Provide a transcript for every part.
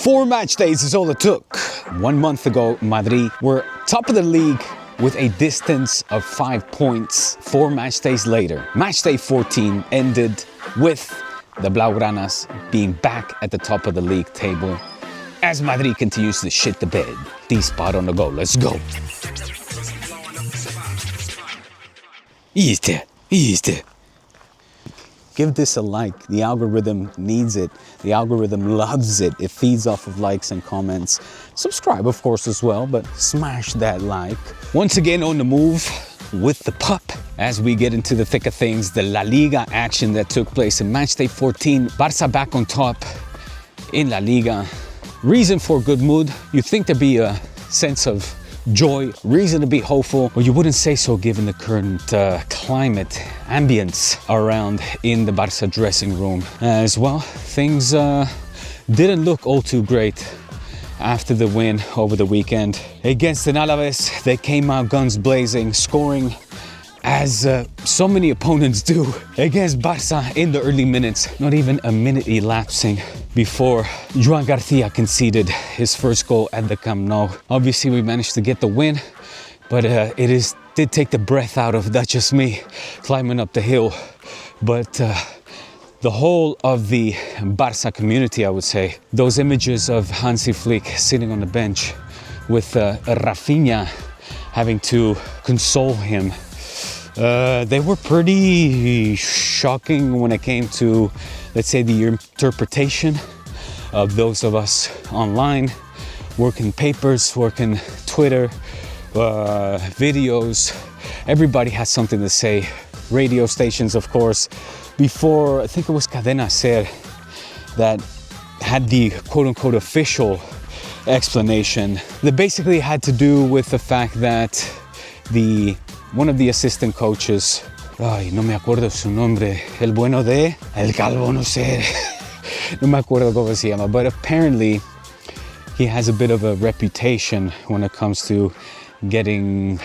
4 match days is all it took. 1 month ago, Madrid were top of the league with a distance of 5 points. 4 match days later, match day 14 ended with the Blaugranas being back at the top of the league table as Madrid continues to shit the bed. D-spot on the go, let's go. Easy. Give this a like. The algorithm needs it. The algorithm loves it. It feeds off of likes and comments. Subscribe, of course, as well, but smash that like. Once again on the move with the pup. As we get into the thick of things, the La Liga action that took place in matchday 14. Barça back on top in La Liga. Reason for good mood. You'd think there'd be a sense of joy, reason to be hopeful, but you wouldn't say so given the current climate, ambience around in the Barça dressing room. As well, things didn't look all too great after the win over the weekend against an Alaves. They came out guns blazing, scoring as so many opponents do against Barça in the early minutes. Not even a minute elapsing before Joan Garcia conceded his first goal at the Camp Nou. Obviously, we managed to get the win, but did take the breath out of not just me climbing up the hill, but the whole of the Barça community, I would say. Those images of Hansi Flick sitting on the bench with Rafinha having to console him, they were pretty shocking when it came to, let's say, the interpretation of those of us online, working papers, working Twitter, videos. Everybody has something to say. Radio stations, of course. Before, I think it was Cadena Ser that had the quote-unquote official explanation that basically had to do with the fact that one of the assistant coaches, ay, no me acuerdo su nombre, el bueno de, el calvo, no sé, no me acuerdo cómo se llama, but apparently he has a bit of a reputation when it comes to getting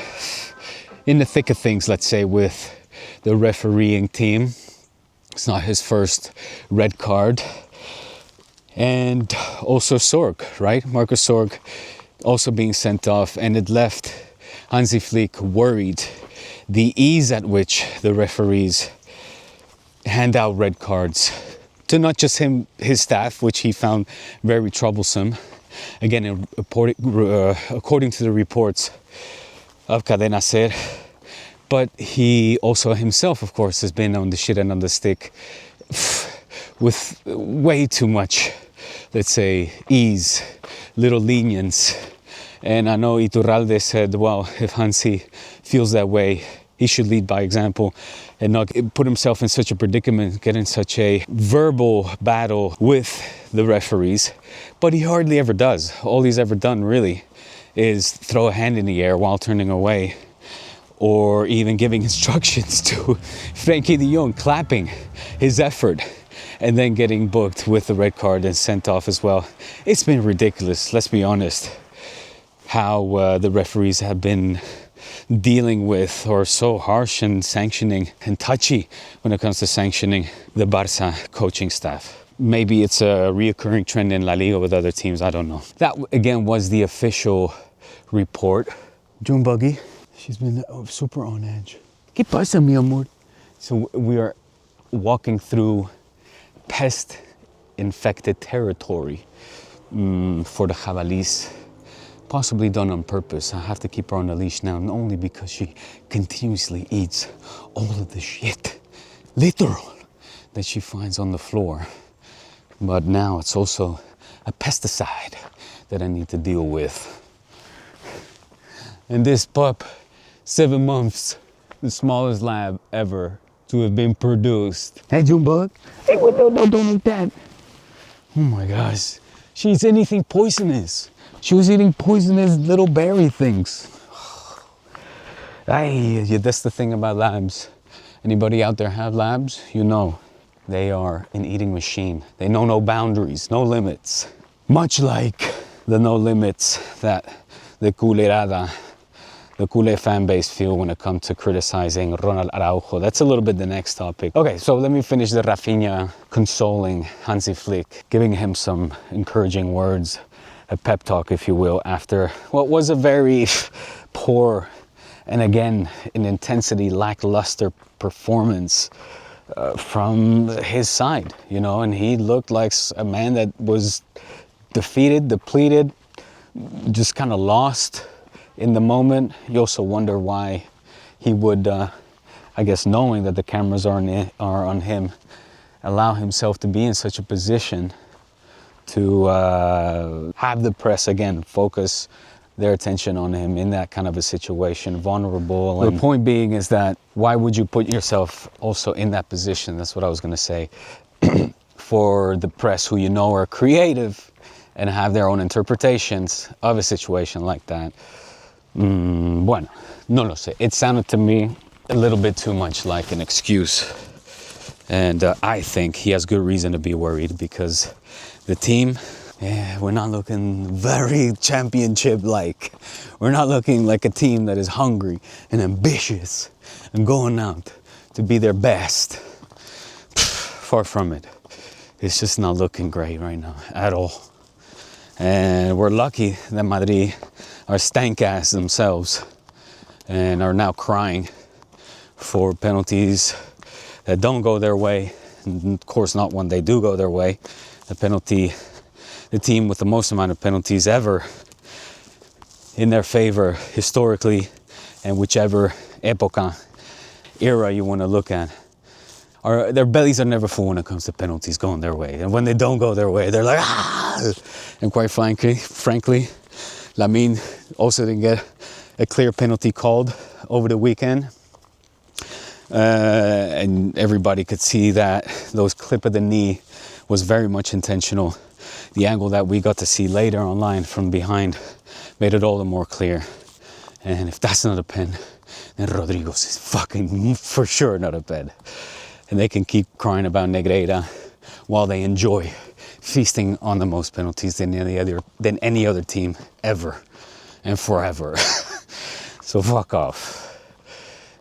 in the thick of things, let's say, with the refereeing team. It's not his first red card. And also Sorg, right? Marcus Sorg also being sent off, and it left Hansi Flick worried the ease at which the referees hand out red cards to not just his staff, which he found very troublesome. Again, according to the reports of Cadena Ser, but he also himself, of course, has been on the shit and on the stick with way too much, let's say, ease, little lenience. And I know Iturralde said, well, if Hansi feels that way, he should lead by example and not put himself in such a predicament, get in such a verbal battle with the referees. But he hardly ever does. All he's ever done, really, is throw a hand in the air while turning away, or even giving instructions to Frenkie de Jong, clapping his effort, and then getting booked with the red card and sent off as well. It's been ridiculous, let's be honest, how the referees have been dealing with, or so harsh and sanctioning and touchy when it comes to sanctioning the Barça coaching staff. Maybe it's a reoccurring trend in La Liga with other teams, I don't know. That, again, was the official report. June Buggy, she's been super on edge. ¿Qué pasa, mi amor? So we are walking through pest-infected territory for the jabalís. Possibly done on purpose. I have to keep her on the leash now, not only because she continuously eats all of the shit, literal, that she finds on the floor. But now it's also a pesticide that I need to deal with. And this pup, 7 months, the smallest lab ever to have been produced. Hey, Junebug. Hey, don't eat that. Oh my gosh. She eats anything poisonous. She was eating poisonous little berry things. Ay, that's the thing about labs. Anybody out there have labs? You know, they are an eating machine. They know no boundaries, no limits. Much like the no limits that the culerada the Culé fan base feel when it comes to criticizing Ronald Araujo. That's a little bit the next topic. Okay, so let me finish the Rafinha consoling Hansi Flick, giving him some encouraging words, a pep talk, if you will, after what was a very poor and again in intensity lackluster performance from his side, you know, and he looked like a man that was defeated, depleted, just kind of lost in the moment. You also wonder why he would, I guess, knowing that the cameras are on him, allow himself to be in such a position to have the press again focus their attention on him in that kind of a situation, vulnerable. And the point being is that why would you put yourself also in that position? That's what I was going to say. For the press, who you know are creative and have their own interpretations of a situation like that. Bueno, no lo sé. It sounded to me a little bit too much like an excuse. And I think he has good reason to be worried because the team, we're not looking very championship-like. We're not looking like a team that is hungry and ambitious and going out to be their best. Far from it. It's just not looking great right now at all. And we're lucky that Madrid are stankass themselves and are now crying for penalties that don't go their way. And of course, not when they do go their way. The team with the most amount of penalties ever in their favor historically, and whichever era you want to look at. Their bellies are never full when it comes to penalties going their way. And when they don't go their way, they're like, ah! And quite frankly, Lamine also didn't get a clear penalty called over the weekend. And everybody could see that those clip of the knee was very much intentional. The angle that we got to see later online from behind made it all the more clear. And if that's not a pen, then Rodrigo's is fucking for sure not a pen. And they can keep crying about Negreira while they enjoy feasting on the most penalties than any other team ever and forever. So fuck off,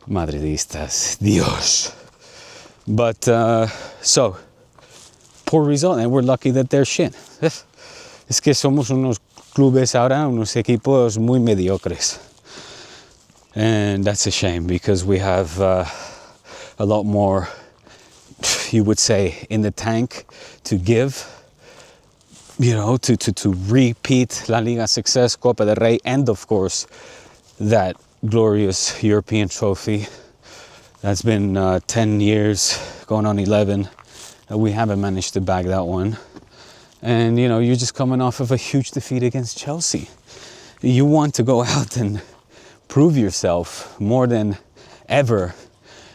Madridistas, Dios. But so poor result, and we're lucky that they're shit. Es que somos unos clubes ahora, unos equipos muy mediocres. And that's a shame because we have a lot more, you would say, in the tank to give, you know, to repeat La Liga success, Copa del Rey, and of course, that glorious European trophy. That's been 10 years, going on 11. We haven't managed to bag that one. And, you know, you're just coming off of a huge defeat against Chelsea. You want to go out and prove yourself more than ever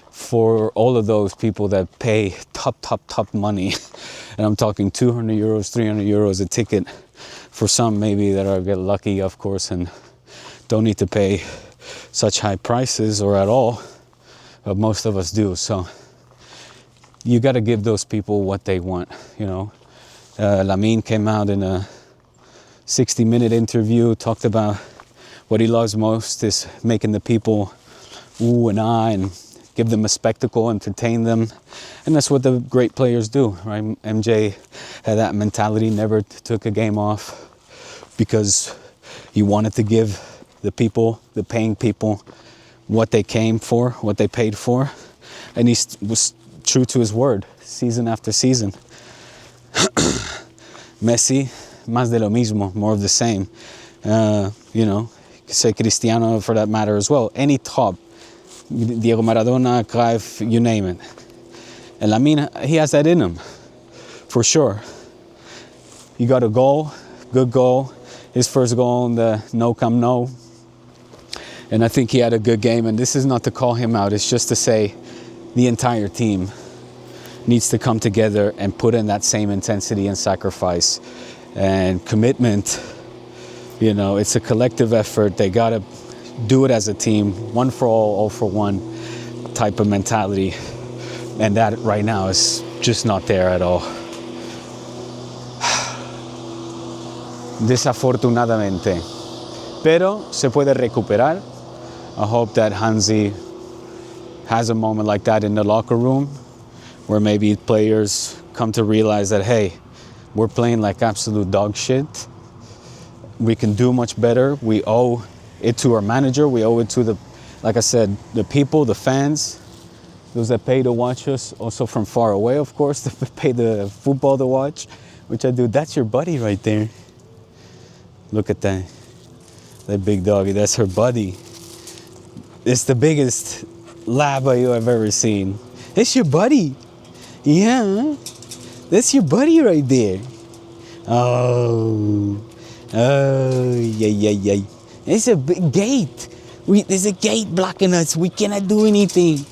for all of those people that pay top money. And I'm talking 200 euros, 300 euros a ticket for some maybe that are get lucky, of course, and don't need to pay such high prices or at all. But most of us do. So you got to give those people what they want, you know. Lamine came out in a 60-minute interview, talked about what he loves most is making the people ooh and ah and give them a spectacle, entertain them. And that's what the great players do, right? MJ had that mentality, never took a game off because he wanted to give the people, the paying people, what they came for, what they paid for. And he was true to his word, season after season. Messi, más de lo mismo, more of the same. You know, you could say Cristiano for that matter as well. Any top, Diego Maradona, Cruyff, you name it. And Lamine, he has that in him, for sure. He got a goal, good goal. His first goal in the Camp Nou. And I think he had a good game. And this is not to call him out. It's just to say the entire team needs to come together and put in that same intensity and sacrifice and commitment. You know, it's a collective effort. They got to do it as a team, one for all for one type of mentality. And that right now is just not there at all. Desafortunadamente. Pero se puede recuperar. I hope that Hansi has a moment like that in the locker room where maybe players come to realize that, hey, we're playing like absolute dog shit. We can do much better. We owe it to our manager. We owe it to the, like I said, the people, the fans, those that pay to watch us, also from far away, of course, that pay the football to watch, which I do. That's your buddy right there. Look at that. That big doggy, that's her buddy. It's the biggest lab you have ever seen. It's your buddy. Yeah, that's your buddy right there. Oh, yeah. It's a big gate. There's a gate blocking us. We cannot do anything.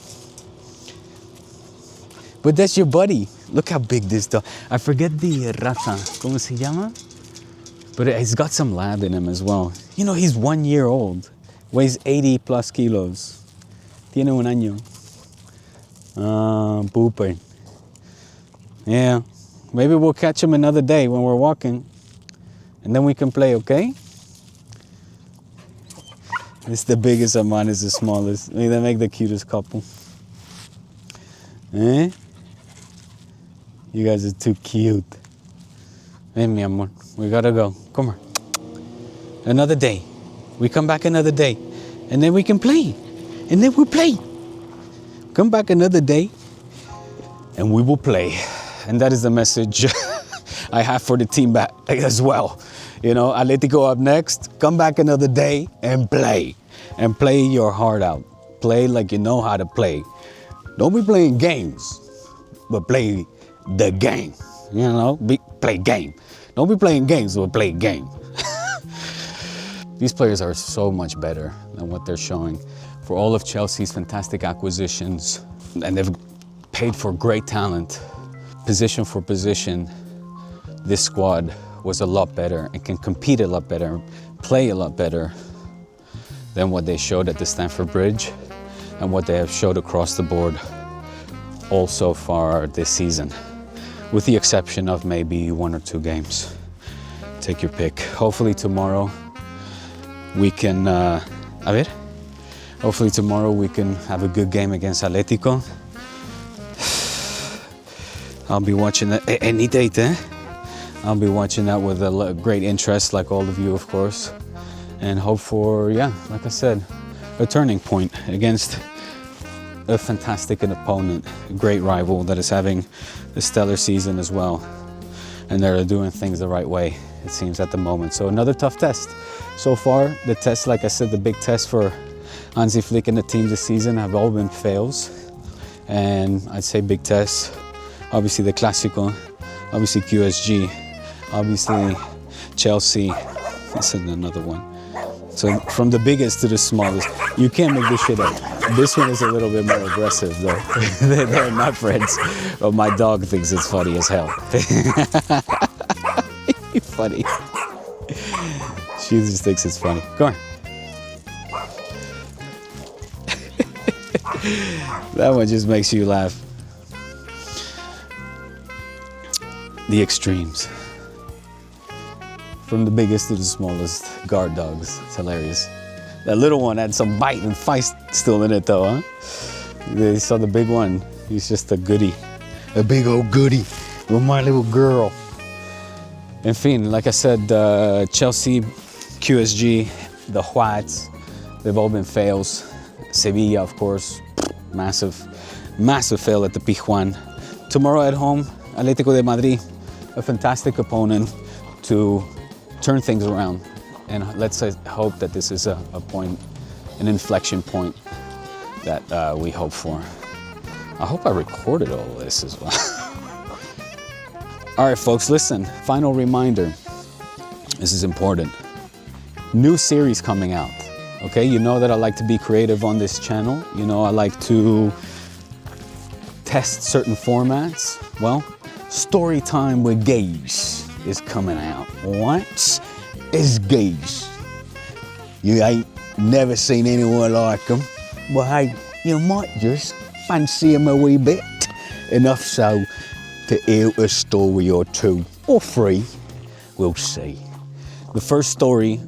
But that's your buddy. Look how big this dog. I forget the raza. ¿Cómo se llama? But he's got some lab in him as well. You know, he's 1 year old. Weighs 80 plus kilos. Tiene un año. Pooper. Yeah. Maybe we'll catch him another day when we're walking. And then we can play, okay? It's the biggest and mine is the smallest. They make the cutest couple. Eh? You guys are too cute. Hey, mi amor. We gotta go. Come on. Another day. We come back another day. And then we can play. And then we'll play. Come back another day. And we will play. And that is the message I have for the team back as well. You know, Atletico up next. Come back another day and play. And play your heart out. Play like you know how to play. Don't be playing games, but play the game. You know, play game. Don't be playing games, but play game. These players are so much better than what they're showing. For all of Chelsea's fantastic acquisitions, and they've paid for great talent, position for position, this squad was a lot better and can compete a lot better, play a lot better than what they showed at the Stamford Bridge and what they have showed across the board all so far this season, with the exception of maybe 1 or 2 games. Take your pick. Hopefully tomorrow we can, hopefully tomorrow we can have a good game against Atletico. I'll be watching that any date, eh? I'll be watching that with a great interest, like all of you, of course. And hope for, yeah, like I said, a turning point against a fantastic opponent, a great rival that is having a stellar season as well. And they're doing things the right way, it seems, at the moment. So another tough test. So far, the tests, like I said, the big tests for Hansi Flick and the team this season have all been fails. And I'd say big tests. Obviously the Clásico, obviously QSG, obviously Chelsea. This is another one. So from the biggest to the smallest, you can't make this shit up. This one is a little bit more aggressive though. They're not friends, but my dog thinks it's funny as hell. Funny. She just thinks it's funny. Go on. That one just makes you laugh. The extremes. From the biggest to the smallest, guard dogs. It's hilarious. That little one had some bite and feist still in it though, huh? They saw the big one. He's just a goodie. A big old goodie with my little girl. En fin, like I said, Chelsea, QSG, the Whites, they've all been fails. Sevilla, of course, massive fail at the Pijuan. Tomorrow at home, Atletico de Madrid, a fantastic opponent to turn things around. And let's hope that this is a point, an inflection point that we hope for. I hope I recorded all of this as well. All right, folks, listen, final reminder. This is important. New series coming out, okay? You know that I like to be creative on this channel. You know I like to test certain formats. Well, Story Time with Gays is coming out. What? It's gays. You ain't never seen anyone like them. Well, hey, you might just fancy them a wee bit. Enough so to hear a story or 2, or 3. We'll see. The first story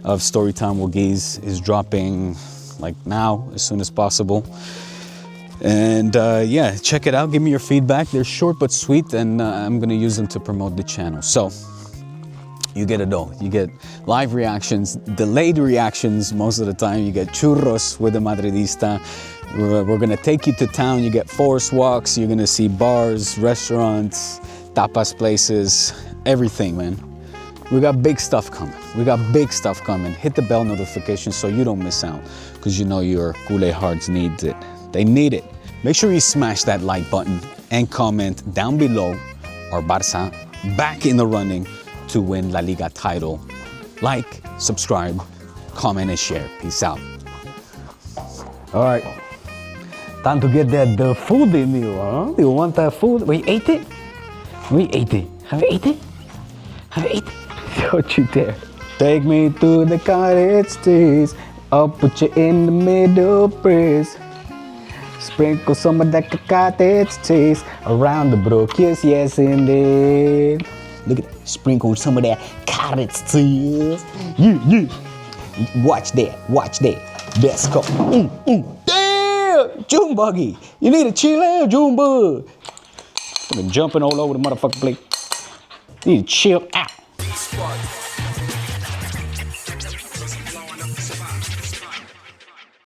of Storytime with Gays is dropping like now, as soon as possible. And yeah, check it out. Give me your feedback. They're short but sweet, and I'm gonna use them to promote the channel. So you get it all. You get live reactions, delayed reactions most of the time. You get churros with the Madridista. We're gonna take you to town. You get forest walks. You're gonna see bars, restaurants, tapas places, everything, man. We got big stuff coming. We got big stuff coming. Hit the bell notification so you don't miss out, because you know your culé hearts need it. They need it. Make sure you smash that like button and comment down below. Our Barça back in the running to win La Liga title. Like, subscribe, comment, and share. Peace out. All right, time to get the food in you, huh? You want that food? We ate it? We ate it. Have we ate it? Have we ate it? Don't you dare. Take me to the cottage cheese. I'll put you in the middle, please. Sprinkle some of that cottage cheese around the brook. Yes, yes, indeed. Look at that. Sprinkle some of that cottage cheese. Yeah, yeah. Watch that. Watch that. Let's go. Damn! June buggy. You need to chill out, June bug. I've been jumping all over the motherfucking place. You need to chill out.